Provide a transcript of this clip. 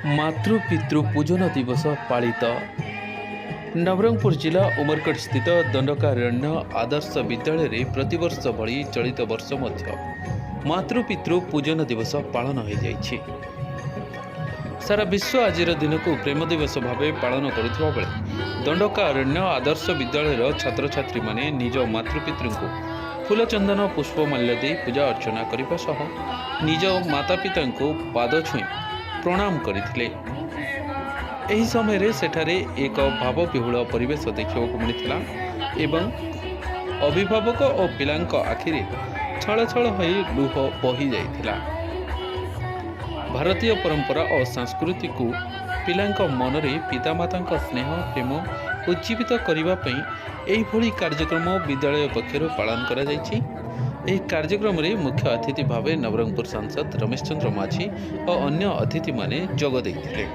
मातृपितृ पूजन दिवस पालित। नवरंगपुर जिला उमरकट स्थित दंडकारण्य आदर्श विद्यालय रे प्रतिवर्ष भली चलित वर्ष मध्य मातृपितृ पूजन दिवस पालन हो जाइछि। सारा विश्व आज दिन को प्रेम दिवस भाव पालन करुवा बेले दंडकारण्य आदर्श विद्यालय छात्र छात्री माने निज मातृपितृ को फूलचंदन पुष्पमाल्य दे पूजा अर्चना करने सह निज माता पिता को पाद छुई प्रणाम करथिले। एही समय रे सेठारे एक भावविहुल परिवेश देखा मिलता एवं अभिभावक और पिलांक आखिरे छल छल होई लुह बही जाइथिला। भारतीय परंपरा और संस्कृति को पिलांक मनरे पितामाता स्नेह प्रेम उज्जीवित करने एभली कार्यक्रम विद्यालय पक्षर पालन करा जाइछि। ଏହି କାର୍ଯ୍ୟକ୍ରମରେ ମୁଖ୍ୟ ଅତିଥି ଭାବେ ନବରଙ୍ଗପୁର ସାଂସଦ ରମେଶ ଚନ୍ଦ୍ର ମାଝୀ ଓ ଅନ୍ୟ ଅତିଥିମାନେ ଯୋଗ ଦେଇଥିଲେ।